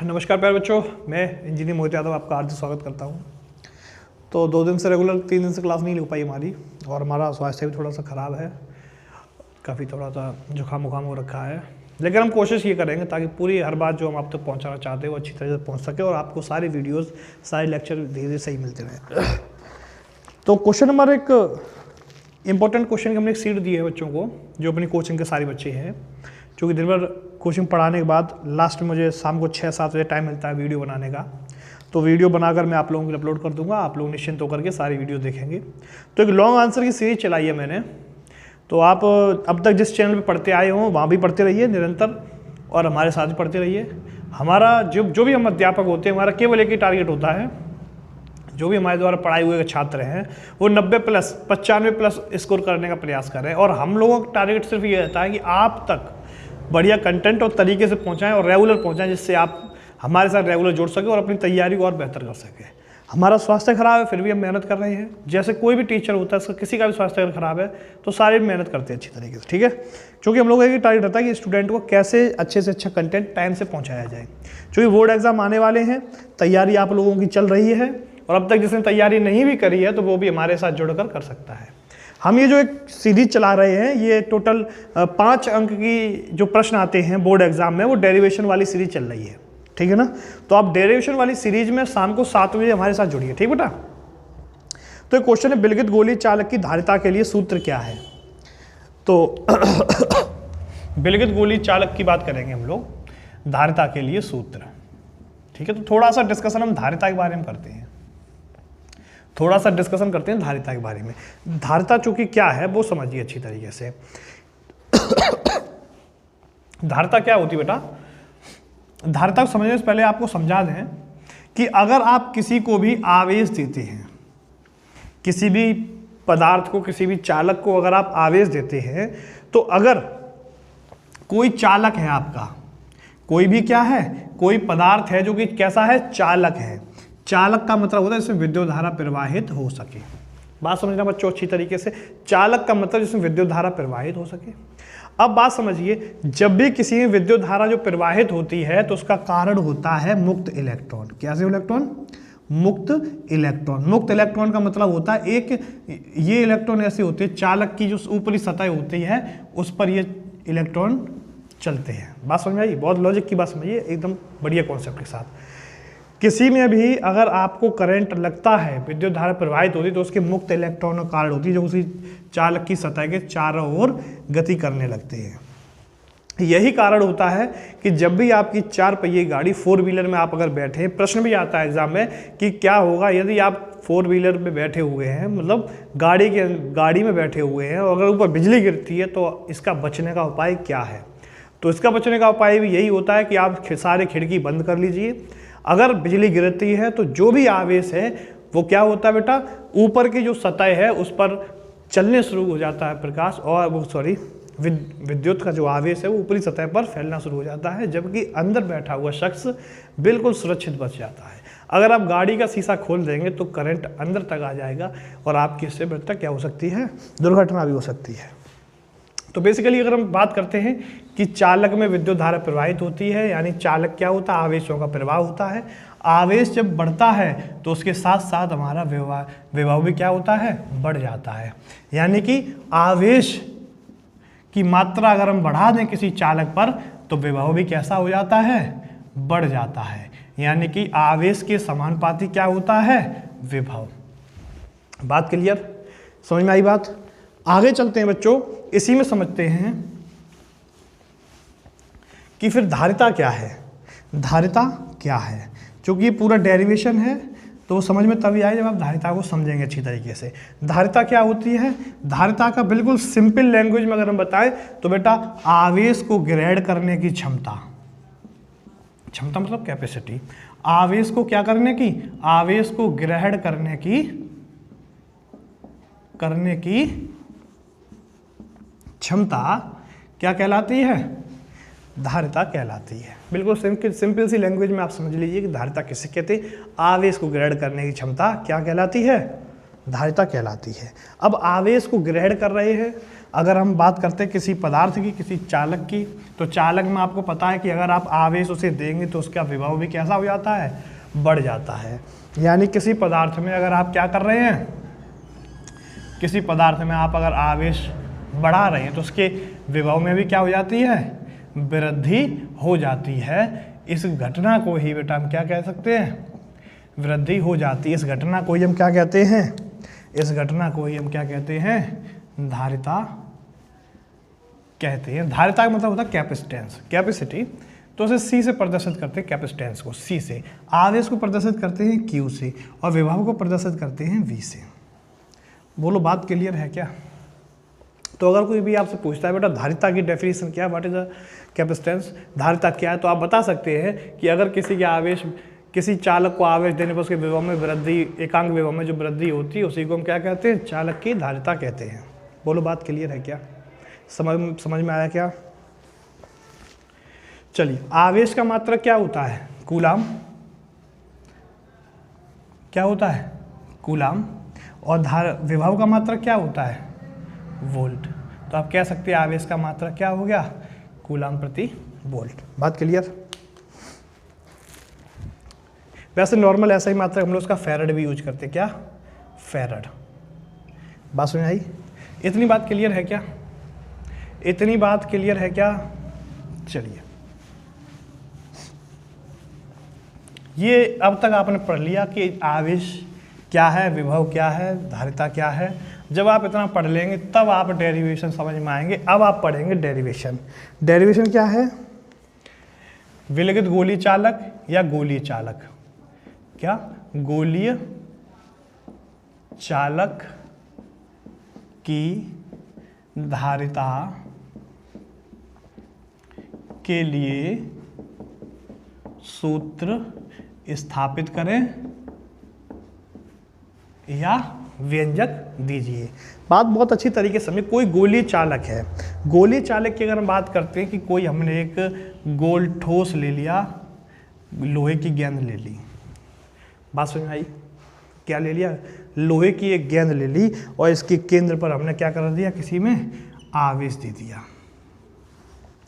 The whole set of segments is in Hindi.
नमस्कार प्यारे बच्चों, मैं इंजीनियर मोहित यादव आपका हार्दिक स्वागत करता हूं। तो 2 दिन से रेगुलर 3 दिन से क्लास नहीं हो पाई हमारी, और हमारा स्वास्थ्य भी थोड़ा सा ख़राब है, काफ़ी थोड़ा सा जुकाम वुकाम हो रखा है। लेकिन हम कोशिश ये करेंगे ताकि पूरी हर बात जो हम आप तक पहुँचाना चाहते हैं वो अच्छी तरह से पहुँच सके और आपको सारी वीडियोज़ सारे लेक्चर धीरे धीरे सही मिलते रहें। तो क्वेश्चन नंबर एक इम्पोर्टेंट क्वेश्चन की हमने एक सीट दी है बच्चों को, जो अपनी कोचिंग के सारे बच्चे हैं, क्योंकि दिन भर कोचिंग पढ़ाने के बाद लास्ट में मुझे शाम को 6-7 बजे टाइम मिलता है वीडियो बनाने का। तो वीडियो बनाकर मैं आप लोगों के लिए अपलोड कर दूंगा, आप लोग निश्चिंत होकर के सारी वीडियो देखेंगे। तो एक लॉन्ग आंसर की सीरीज चलाई है मैंने, तो आप अब तक जिस चैनल पे पढ़ते आए हों वहाँ भी पढ़ते रहिए निरंतर, और हमारे साथ भी पढ़ते रहिए। हमारा जो भी हम अध्यापक होते हैं, हमारा केवल एक ही टारगेट होता है, जो भी हमारे द्वारा पढ़ाए हुए छात्र हैं वो 90+ 95+ स्कोर करने का प्रयास करें। और हम लोगों का टारगेट सिर्फ ये रहता है कि आप तक बढ़िया कंटेंट और तरीके से पहुंचाएं और रेगुलर पहुंचाएं, जिससे आप हमारे साथ रेगुलर जुड़ सके और अपनी तैयारी को और बेहतर कर सकें। हमारा स्वास्थ्य खराब है फिर भी हम मेहनत कर रहे हैं, जैसे कोई भी टीचर होता है, उसका किसी का भी स्वास्थ्य अगर खराब है तो सारे मेहनत करते हैं अच्छी तरीके से, ठीक है। क्योंकि हम लोगों का ये टारगेट रहता है कि स्टूडेंट को कैसे अच्छे से अच्छा कंटेंट टाइम से पहुँचाया जाए। क्योंकि बोर्ड एग्जाम आने वाले हैं, तैयारी आप लोगों की चल रही है, और अब तक जिसने तैयारी नहीं भी करी है तो वो भी हमारे साथ जुड़कर कर सकता है। हम ये जो एक सीरीज चला रहे हैं, ये टोटल 5 अंक की जो प्रश्न आते हैं बोर्ड एग्जाम में, वो डेरिवेशन वाली सीरीज चल रही है, ठीक है ना। तो आप डेरिवेशन वाली सीरीज में शाम को 7 बजे हमारे साथ जुड़िए, ठीक बेटा। तो एक क्वेश्चन है, विलगित गोली चालक की धारिता के लिए सूत्र क्या है। तो विलगित गोली चालक की बात करेंगे हम लोग, धारिता के लिए सूत्र, ठीक है। तो थोड़ा सा डिस्कशन हम धारिता के बारे में करते हैं, धारिता के बारे में। धारिता चूंकि क्या है वो समझिए अच्छी तरीके से। धारिता क्या होती है बेटा, धारिता को समझने से पहले आपको समझा दें कि अगर आप किसी को भी आवेश देते हैं, किसी भी पदार्थ को, किसी भी चालक को अगर आप आवेश देते हैं, तो अगर कोई चालक है आपका, कोई भी क्या है, कोई पदार्थ है जो कि कैसा है, चालक है। चालक का मतलब होता है जिसमें विद्युत धारा प्रवाहित हो सके। बात समझना बच्चों अच्छी तरीके से, चालक का मतलब जिसमें विद्युत धारा प्रवाहित हो सके। अब बात समझिए, जब भी किसी में विद्युत धारा जो प्रवाहित होती है तो उसका कारण होता है मुक्त इलेक्ट्रॉन। कैसे इलेक्ट्रॉन? मुक्त इलेक्ट्रॉन। मुक्त इलेक्ट्रॉन का मतलब होता है एक ये इलेक्ट्रॉन ऐसे होते हैं, चालक की जो ऊपरी सतह होती है उस पर ये इलेक्ट्रॉन चलते हैं। बात समझ में आई? बहुत लॉजिक की बात समझिए, एकदम बढ़िया कॉन्सेप्ट के साथ। किसी में भी अगर आपको करंट लगता है, विद्युत धारा प्रवाहित होती है, तो उसके मुक्त इलेक्ट्रॉन का कारण होती है, जो उसी चालक की सतह के चारों ओर गति करने लगते हैं। यही कारण होता है कि जब भी आपकी 4 पहिए गाड़ी 4 व्हीलर में आप अगर बैठे, प्रश्न भी आता है एग्जाम में कि क्या होगा यदि आप 4 व्हीलर में बैठे हुए हैं, मतलब गाड़ी में बैठे हुए हैं, और अगर ऊपर बिजली गिरती है तो इसका बचने का उपाय क्या है। तो इसका बचने का उपाय भी यही होता है कि आप सारे खिड़की बंद कर लीजिए। अगर बिजली गिरती है तो जो भी आवेश है वो क्या होता है बेटा, ऊपर की जो सतह है उस पर चलने शुरू हो जाता है प्रकाश, और वो विद्युत का जो आवेश है वो ऊपरी सतह पर फैलना शुरू हो जाता है, जबकि अंदर बैठा हुआ शख्स बिल्कुल सुरक्षित बच जाता है। अगर आप गाड़ी का शीशा खोल देंगे तो करंट अंदर तक आ जाएगा और आपकी इससे बेहतर क्या हो सकती है, दुर्घटना भी हो सकती है। तो बेसिकली अगर हम बात करते हैं कि चालक में विद्युत धारा प्रवाहित होती है, यानी चालक क्या होता है, आवेशों का प्रवाह होता है। आवेश जब बढ़ता है तो उसके साथ साथ हमारा विभव भी क्या होता है, बढ़ जाता है। यानी कि आवेश की मात्रा अगर हम बढ़ा दें किसी चालक पर तो विभव भी कैसा हो जाता है, बढ़ जाता है। यानी कि आवेश के समानुपाती क्या होता है, विभव। बात क्लियर, समझ में आई बात? आगे चलते हैं बच्चों, इसी में समझते हैं कि फिर धारिता क्या है। धारिता क्या है, क्योंकि ये पूरा डेरिवेशन है तो समझ में तभी आए जब आप धारिता को समझेंगे अच्छी तरीके से। धारिता क्या होती है? धारिता का बिल्कुल सिंपल लैंग्वेज में अगर हम बताएं तो बेटा, आवेश को ग्रहण करने की क्षमता। क्षमता मतलब कैपेसिटी। आवेश को क्या करने की? आवेश को ग्रहण करने की क्षमता क्या कहलाती है? धारिता कहलाती है। बिल्कुल सिंपल सी लैंग्वेज में आप समझ लीजिए कि धारिता किसे कहते हैं? आवेश को ग्रहण करने की क्षमता क्या कहलाती है? धारिता कहलाती है। अब आवेश को ग्रहण कर रहे हैं, अगर हम बात करते हैं किसी पदार्थ की, किसी चालक की, तो चालक में आपको पता है कि अगर आप आवेश उसे देंगे तो उसका विभव भी कैसा हो जाता है, बढ़ जाता है। यानी किसी पदार्थ में अगर आप क्या कर रहे हैं, किसी पदार्थ में आप अगर आवेश बढ़ा रहे हैं तो उसके विभव में भी क्या हो जाती है, वृद्धि हो जाती है। इस घटना को ही बेटा हम क्या कह सकते हैं, वृद्धि हो जाती है। इस घटना को ही हम क्या कहते हैं, इस घटना को ही हम क्या कहते हैं, धारिता कहते हैं। धारिता का मतलब होता है कैपेसिटेंस, कैपेसिटी। तो उसे सी से प्रदर्शित करते हैं, कैपेसिटेंस को सी से, आवेश को प्रदर्शित करते हैं क्यू से, और विभव को प्रदर्शित करते हैं वी से। बोलो बात क्लियर है क्या? तो अगर कोई भी आपसे पूछता है बेटा धारिता की डेफिनेशन क्या है, व्हाट इज द कैपेसिटेंस, धारिता क्या है, तो आप बता सकते हैं कि अगर किसी के आवेश, किसी चालक को आवेश देने पर उसके विभव में वृद्धि, एकांक विभव में जो वृद्धि होती है उसी को हम क्या कहते हैं, चालक की धारिता कहते हैं। बोलो बात क्लियर है क्या? समझ में आया क्या? चलिए, आवेश का मात्रक क्या होता है, कूलाम। क्या होता है, कूलाम। और विभव का मात्रक क्या होता है, वोल्ट। तो आप कह सकते हैं आवेश का मात्रक क्या हो गया, कूलाम प्रति वोल्ट। बात क्लियर? वैसे नॉर्मल ऐसा ही मात्रक हम लोग उसका फैरड भी यूज करते हैं, क्या, फैरड। बात समझ आई? इतनी बात क्लियर है क्या? इतनी बात क्लियर है क्या? चलिए, ये अब तक आपने पढ़ लिया कि आवेश क्या है, विभव क्या है, धारिता क्या है। जब आप इतना पढ़ लेंगे तब आप डेरिवेशन समझ में आएंगे। अब आप पढ़ेंगे डेरिवेशन। डेरिवेशन क्या है, विलगित गोलीय चालक या गोलीय चालक। क्या, गोलीय चालक की धारिता के लिए सूत्र स्थापित करें या व्यंजक दीजिए। बात बहुत अच्छी तरीके से समझे। कोई गोलीय चालक है, गोलीय चालक की अगर हम बात करते हैं कि कोई हमने एक गोल ठोस ले लिया, लोहे की गेंद ले ली। बात समझ में आई? क्या ले लिया, लोहे की एक गेंद ले ली और इसके केंद्र पर हमने क्या कर दिया, किसी में आवेश दे दिया।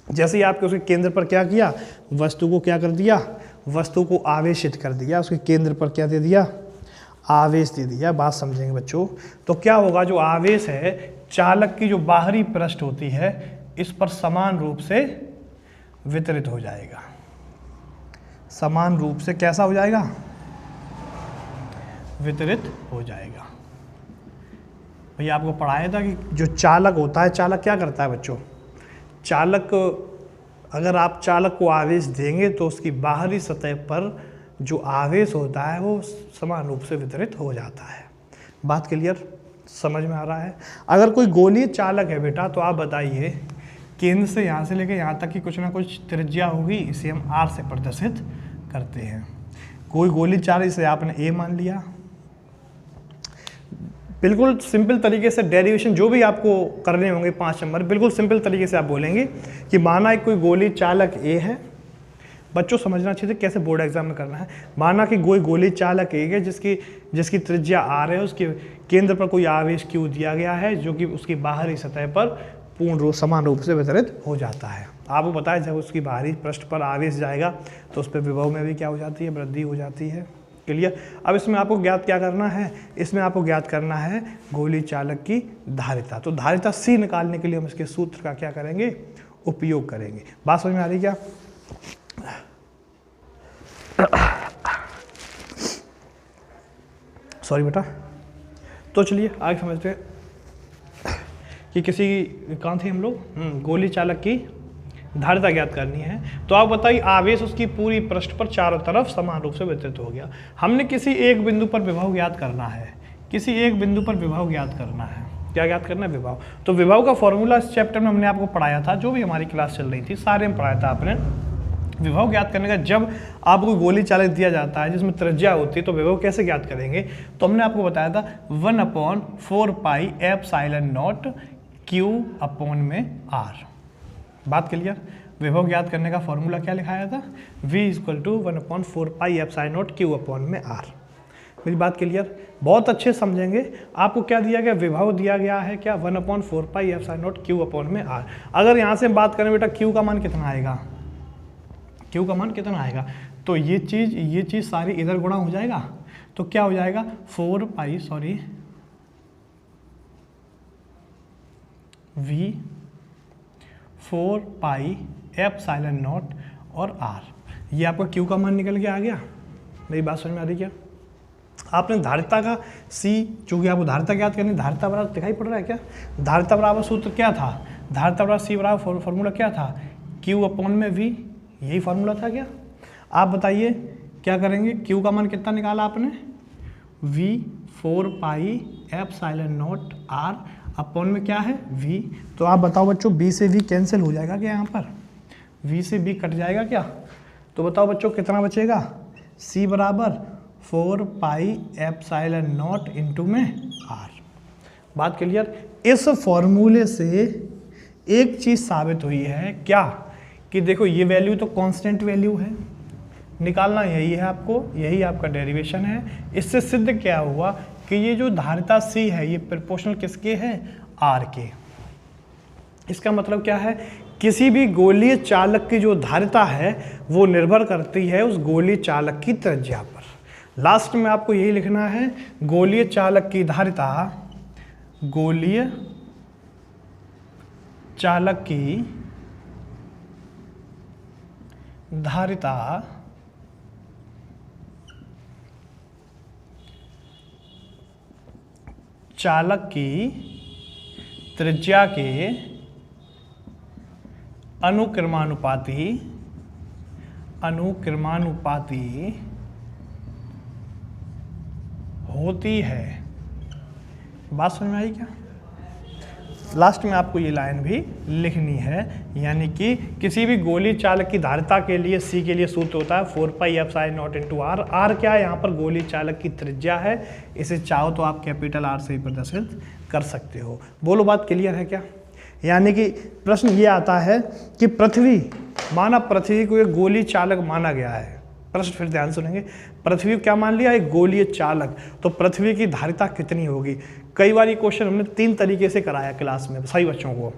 जैसे ही आपके उसके केंद्र पर क्या किया, वस्तु को क्या कर दिया, वस्तु को आवेशित कर दिया, उसके केंद्र पर क्या दे दिया, आवेश दे दिया। बात समझेंगे बच्चों। तो क्या होगा, जो आवेश है चालक की जो बाहरी पृष्ठ होती है इस पर समान रूप से वितरित हो जाएगा। समान रूप से कैसा हो जाएगा, वितरित हो जाएगा। भैया आपको पढ़ाया था कि जो चालक होता है, चालक क्या करता है बच्चों, चालक, अगर आप चालक को आवेश देंगे तो उसकी बाहरी सतह पर जो आवेश होता है वो समान रूप से वितरित हो जाता है। बात क्लियर, समझ में आ रहा है? अगर कोई गोलीय चालक है बेटा तो आप बताइए, केंद्र से यहाँ से लेकर यहाँ तक की कुछ ना कुछ त्रिज्या होगी, इसे हम आर से प्रदर्शित करते हैं। कोई गोलीय चालक, इसे आपने ए मान लिया। बिल्कुल सिंपल तरीके से डेरिवेशन जो भी आपको करने होंगे 5 नंबर, बिल्कुल सिंपल तरीके से आप बोलेंगे कि माना एक कोई गोलीय चालक ए है। बच्चों समझना चाहिए कैसे बोर्ड एग्जाम में करना है। माना कि कोई गोलीय चालक ए है जिसकी त्रिज्या आर है, उसके केंद्र पर कोई आवेश क्यू दिया गया है जो कि उसकी बाहरी सतह पर पूर्ण रूप समान रूप से वितरित हो जाता है। आपको पता है जब उसकी बाहरी पृष्ठ पर आवेश जाएगा तो उस पर विभव में भी क्या हो जाती है, वृद्धि हो जाती है। क्लियर? अब इसमें आपको ज्ञात क्या करना है, इसमें आपको ज्ञात करना है गोलीय चालक की धारिता। तो धारिता सी निकालने के लिए हम इसके सूत्र का क्या करेंगे, उपयोग करेंगे। बात समझ में आ रही क्या? सॉरी बेटा। तो चलिए आगे समझते हैं कि किसी कहाँ थे हम लोग, गोलीय चालक की धारिता ज्ञात करनी है। तो आप बताइए, आवेश उसकी पूरी पृष्ठ पर चारों तरफ समान रूप से वितरित हो गया। हमने किसी एक बिंदु पर विभव ज्ञात करना है, किसी एक बिंदु पर विभव ज्ञात करना है। क्या ज्ञात करना है, विभव। तो विभव का फॉर्मूला इस चैप्टर में हमने आपको पढ़ाया था, जो भी हमारी क्लास चल रही थी सारे में पढ़ाया था आपने। विभव ज्ञात करने का, जब आपको गोलीय चालक दिया जाता है जिसमें त्रिज्या होती है तो विभव कैसे ज्ञात करेंगे, तो हमने आपको बताया था 1/4 पाई एप्सिलॉन नॉट क्यू अपॉन में आर। बात क्लियर? विभव ज्ञात करने का फॉर्मूला क्या लिखाया था, v = 1/4 pi epsilon not Q upon में आर। मेरी बात क्लियर? बहुत अच्छे समझेंगे। आपको क्या दिया गया, विभव दिया गया है क्या, 1/4 पाई एप्सिलॉन नॉट क्यू अपॉन में आर। अगर यहाँ से बात करें बेटा क्यू का मान कितना आएगा, क्यू का मान कितना आएगा, तो ये चीज़ सारी इधर गुणा हो जाएगा, तो क्या हो जाएगा 4 पाई एप्सिलॉन नॉट और आर, ये आपका क्यू का मान निकल के आ गया। मेरी बात समझ में आ रही क्या? आपने धारिता का सी, चूंकि आपको धारिता याद करनी, धारिता बराबर दिखाई पड़ रहा है क्या, धारिता बराबर सूत्र क्या था, धारिता बराबर सी बराबर फॉर्मूला क्या था, क्यू अपॉन में वी, यही फॉर्मूला था क्या? आप बताइए क्या करेंगे, क्यू का मान कितना निकाला आपने, v 4 pi epsilon not R upon में क्या है v। तो आप बताओ बच्चों b से v कैंसिल हो जाएगा क्या, यहाँ पर v से b कट जाएगा क्या? तो बताओ बच्चों कितना बचेगा, c बराबर 4 पाई एप्सिलॉन नॉट इंटू में r। बात क्लियर? इस फॉर्मूले से एक चीज़ साबित हुई है क्या, कि देखो ये वैल्यू तो कांस्टेंट वैल्यू है, निकालना यही है आपको, यही आपका डेरिवेशन है। इससे सिद्ध क्या हुआ कि ये जो धारिता C है ये प्रोपोर्शनल किसके है, R के। इसका मतलब क्या है, किसी भी गोलीय चालक की जो धारिता है वो निर्भर करती है उस गोलीय चालक की त्रिज्या पर। लास्ट में आपको यही लिखना है, गोलीय चालक की धारिता, गोलीय चालक की धारिता चालक की त्रिज्या के अनुक्रमानुपाती होती है। बात समझ में आई क्या? लास्ट में आपको ये लाइन भी लिखनी है, यानी कि किसी भी गोलीय चालक की धारिता के लिए सी के लिए सूत्र होता है 4 pi epsilon not into R. R क्या है, यहाँ पर गोलीय चालक की त्रिज्या है, इसे चाहो तो आप कैपिटल आर से ही प्रदर्शित कर सकते हो। बोलो बात क्लियर है क्या? यानी कि प्रश्न ये आता है कि पृथ्वी, माना पृथ्वी को एक गोलीय चालक माना गया है, प्रश्न फिर ध्यान सुनेंगे, पृथ्वी को क्या मान लिया, एक गोलीय चालक, तो पृथ्वी की धारिता कितनी होगी। कई बार ये क्वेश्चन हमने 3 तरीके से कराया क्लास में सही बच्चों को,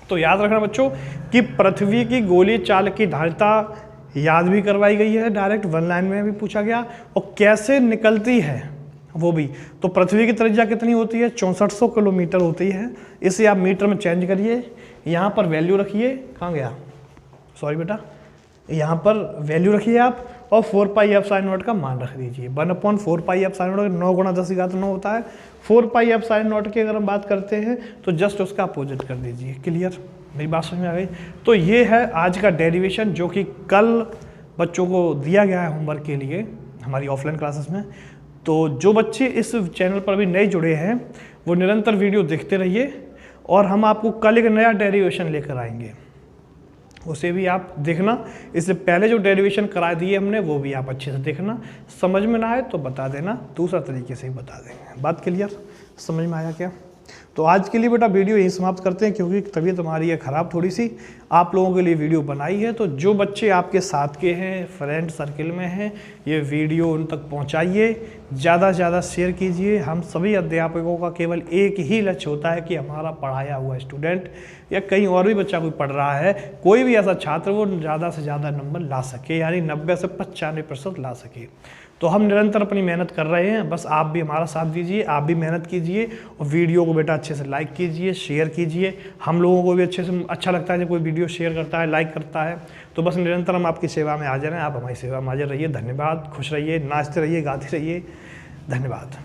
तो याद रखना बच्चों कि पृथ्वी की गोलीय चालक की धारिता याद भी करवाई गई है, डायरेक्ट 1 लाइन में भी पूछा गया, और कैसे निकलती है वो भी। तो पृथ्वी की त्रिज्या कितनी होती है, 6400 किलोमीटर होती है। इसे आप मीटर में चेंज करिए, यहाँ पर वैल्यू रखिए, कहाँ गया, सॉरी बेटा, यहाँ पर वैल्यू रखिए आप, और 4 पाई एप्सिलॉन नॉट का मान रख दीजिए। 1/4 पाई एप्सिलॉन नॉट 9 गुणा 10 की घात 9 होता है। 4 पाई एप्सिलॉन नॉट की अगर हम बात करते हैं तो जस्ट उसका अपोजिट कर दीजिए। क्लियर, मेरी बात समझ में आ गई? तो ये है आज का डेरिवेशन, जो कि कल बच्चों को दिया गया है होमवर्क के लिए हमारी ऑफलाइन क्लासेस में। तो जो बच्चे इस चैनल पर भी नए जुड़े हैं वो निरंतर वीडियो देखते रहिए, और हम आपको कल एक नया डेरिवेशन लेकर आएंगे, उसे भी आप देखना। इससे पहले जो डेरिवेशन करा दिए हमने वो भी आप अच्छे से देखना, समझ में ना आए तो बता देना, दूसरा तरीके से ही बता देंगे। बात क्लियर, समझ में आया क्या? तो आज के लिए बेटा वीडियो यही समाप्त करते हैं, क्योंकि तबीयत हमारी है ख़राब थोड़ी सी, आप लोगों के लिए वीडियो बनाई है। तो जो बच्चे आपके साथ के हैं, फ्रेंड सर्किल में हैं, ये वीडियो उन तक पहुंचाइए, ज़्यादा से ज़्यादा शेयर कीजिए। हम सभी अध्यापकों का केवल एक ही लक्ष्य होता है कि हमारा पढ़ाया हुआ स्टूडेंट या कहीं और भी बच्चा कोई पढ़ रहा है, कोई भी ऐसा छात्र वो ज़्यादा से ज़्यादा नंबर ला सके, यानी 90 से 95% ला सके। तो हम निरंतर अपनी मेहनत कर रहे हैं, बस आप भी हमारा साथ दीजिए, आप भी मेहनत कीजिए, और वीडियो को बेटा अच्छे से लाइक कीजिए, शेयर कीजिए। हम लोगों को भी अच्छे से अच्छा लगता है जब कोई वीडियो शेयर करता है, लाइक करता है। तो बस निरंतर हम आपकी सेवा में हाजिर हैं, आप हमारी सेवा में हाजिर रहिए। धन्यवाद, खुश रहिए, नाचते रहिए, गाते रहिए। धन्यवाद।